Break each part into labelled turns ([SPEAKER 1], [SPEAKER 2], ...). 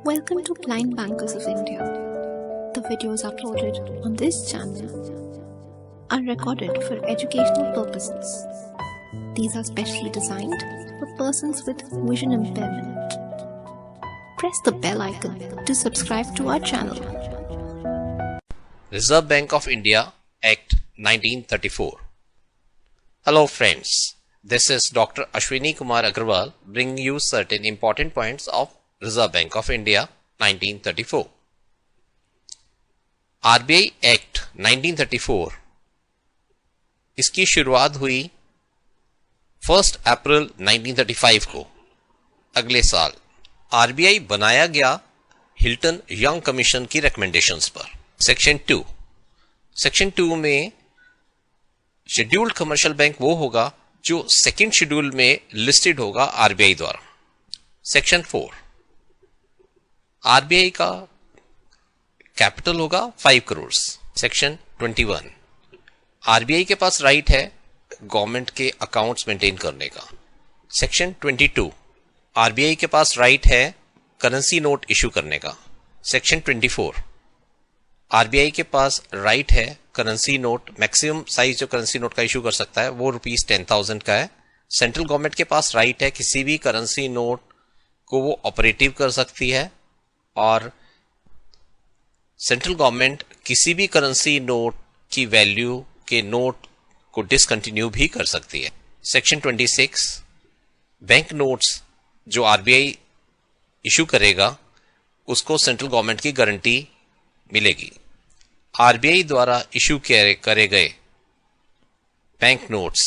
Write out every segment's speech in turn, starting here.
[SPEAKER 1] Welcome to Blind Bankers of India. The videos uploaded on this channel are recorded for educational purposes. These are specially designed for persons with vision impairment. Press the bell icon to subscribe to our channel.
[SPEAKER 2] Reserve Bank of India Act 1934. Hello friends, this is Dr. Ashwini Kumar Agarwal bringing you certain important points of Reserve Bank of India 1934. RBI Act 1934 इसकी शुरुआत हुई 1 अप्रैल 1935 को। अगले साल RBI बनाया गया Hilton young commission की recommendations पर। सेक्शन 2 में शेड्यूल्ड कमर्शियल बैंक वो होगा जो सेकंड शेड्यूल में लिस्टेड होगा आरबीआई द्वारा। सेक्शन 4 आरबीआई का कैपिटल होगा 5 करोड़। सेक्शन 21 आरबीआई के पास राइट है गवर्नमेंट के अकाउंट्स मेंटेन करने का। सेक्शन 22 आरबीआई के पास राइट है करेंसी नोट इशू करने का। सेक्शन 24 आरबीआई के पास राइट है करेंसी नोट, मैक्सिमम साइज जो करेंसी नोट का इशू कर सकता है वो ₹10,000 का है। सेंट्रल गवर्नमेंट के पास राइट है किसी भी करेंसी नोट को वो ऑपरेटिव कर सकती है और सेंट्रल गवर्नमेंट किसी भी करेंसी नोट की वैल्यू के नोट को डिसकंटिन्यू भी कर सकती है। सेक्शन 26 बैंक नोट्स जो आरबीआई इशू करेगा उसको सेंट्रल गवर्नमेंट की गारंटी मिलेगी। आरबीआई द्वारा इशू करे गए bank notes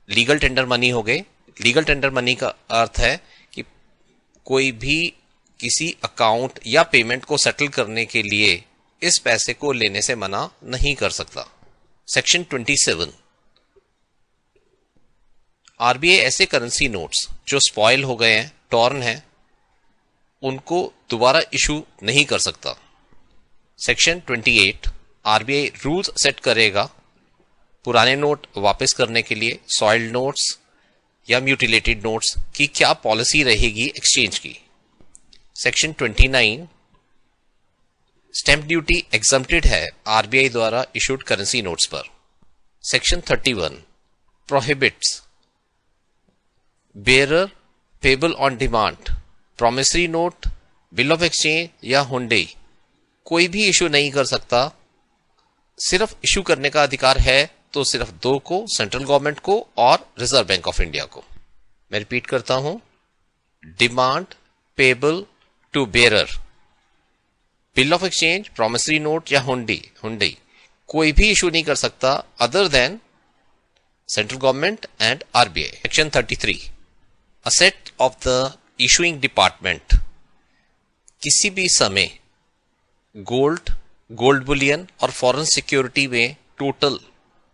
[SPEAKER 2] legal tender money हो गए। लीगल टेंडर मनी का अर्थ है कि कोई भी किसी अकाउंट या पेमेंट को सेटल करने के लिए इस पैसे को लेने से मना नहीं कर सकता। सेक्शन 27 आरबीआई ऐसे करेंसी नोट्स जो स्पॉइल हो गए हैं, टॉर्न हैं, उनको दोबारा इशू नहीं कर सकता। सेक्शन 28 आरबीआई रूल्स सेट करेगा पुराने नोट वापस करने के लिए, सॉइल्ड नोट्स या म्यूटिलेटेड नोट्स की क्या पॉलिसी रहेगी एक्सचेंज की। सेक्शन 29 स्टैंप ड्यूटी एग्जम्प्टेड है आरबीआई द्वारा इशूड करेंसी नोट्स पर। Section 31 prohibits bearer payable on demand, promissory note, bill of exchange या हुंडई कोई भी इशू नहीं कर सकता। सिर्फ इशू करने का अधिकार है तो सिर्फ दो को, सेंट्रल गवर्नमेंट को और रिजर्व बैंक ऑफ इंडिया को। मैं रिपीट करता हूं, demand payable to bearer, bill of exchange, promissory note या हुंडई कोई भी इशू नहीं कर सकता other than central government and RBI. Section 33 asset of the issuing department किसी भी समय गोल्ड बुलियन और फॉरेन सिक्योरिटी में टोटल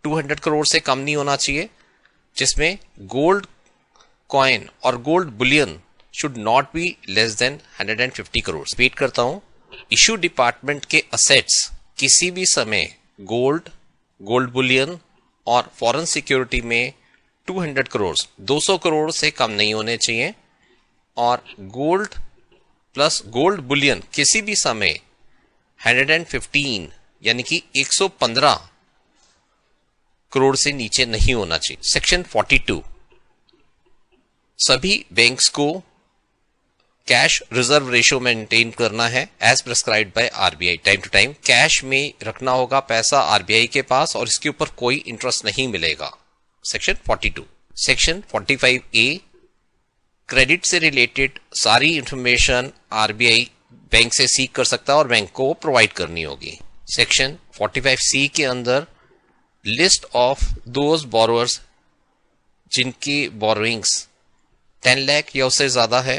[SPEAKER 2] 200 करोड़ से कम नहीं होना चाहिए, जिसमें गोल्ड कॉइन और gold bullion should not be less than 150 crore. Repeat करता हूं, इशू डिपार्टमेंट के असेट्स किसी भी समय गोल्ड बुलियन और फॉरेन सिक्योरिटी में 200 करोड़ 200 करोड़ से कम नहीं होने चाहिए और गोल्ड प्लस गोल्ड बुलियन किसी भी समय 115 यानी कि 115 करोड़ से नीचे नहीं होना चाहिए। सेक्शन 42 सभी बैंक्स को कैश रिजर्व रेशियो मेंटेन करना है as prescribed by RBI. Time to time cash में रखना होगा पैसा आरबीआई के पास और इसके ऊपर कोई इंटरेस्ट नहीं मिलेगा। सेक्शन 42 सेक्शन 45A क्रेडिट से रिलेटेड सारी इंफॉर्मेशन आरबीआई बैंक से सीख कर सकता है और बैंक को प्रोवाइड करनी होगी। सेक्शन 45C के अंदर लिस्ट ऑफ दोज बोरोअर्स जिनकी बोरोइंग्स 10 लाख या उससे ज्यादा है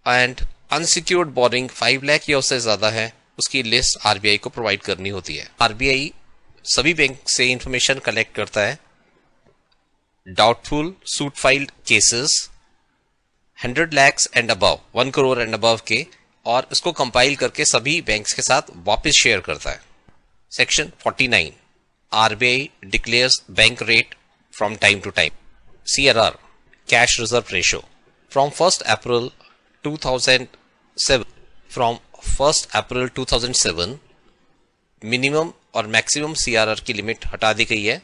[SPEAKER 2] एंड अनसिक्योर्ड बोरिंग 5 लाख या उससे ज्यादा है, उसकी लिस्ट आरबीआई को प्रोवाइड करनी होती है। आरबीआई सभी बैंक से इंफॉर्मेशन कलेक्ट करता है doubtful suit filed cases 100 lakhs and above, 1 crore and above के, और इसको कंपाइल करके सभी बैंक्स के साथ वापस शेयर करता है। Section 49 RBI declares bank rate from time to time. CRR cash reserve ratio from 1st April 2007 from 1 April 2007 minimum और मैक्सिमम CRR की लिमिट हटा दी गई है।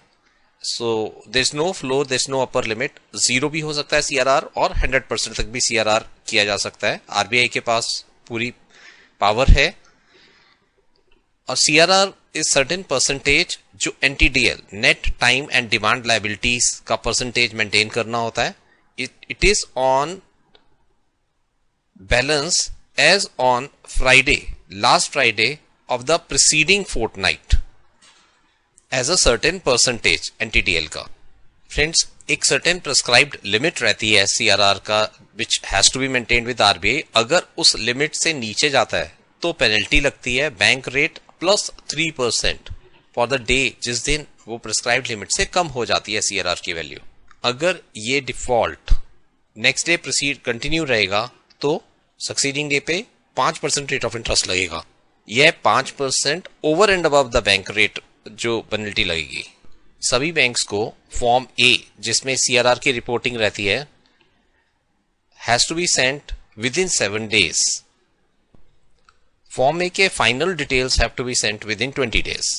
[SPEAKER 2] So there is no floor, there is no upper limit. 0 भी हो सकता है CRR और 100% तक भी CRR किया जा सकता है। RBI के पास पूरी पावर है। और CRR इज सर्टेन परसेंटेज जो NTDL net time and demand liabilities का परसेंटेज मेंटेन करना होता है। It is on balance as on Friday, last Friday of the preceding fortnight as a certain percentage NTDL का। Friends, एक certain prescribed limit रहती है CRR का which has to be maintained with RBI। अगर उस लिमिट से नीचे जाता है तो पेनल्टी लगती है, bank rate plus 3% for the day जिस दिन वो प्रिस्क्राइब्ड लिमिट से कम हो जाती है CRR की वैल्यू। अगर ये default next day proceed continue रहेगा तो सक्सीडिंग डे पे 5% रेट ऑफ इंटरेस्ट लगेगा। यह 5% over and above the bank rate जो पेनल्टी लगेगी। सभी बैंक्स को फॉर्म A जिसमें CRR की रिपोर्टिंग रहती है has to be sent within 7 days। Form A के final details have to be sent within 20 days।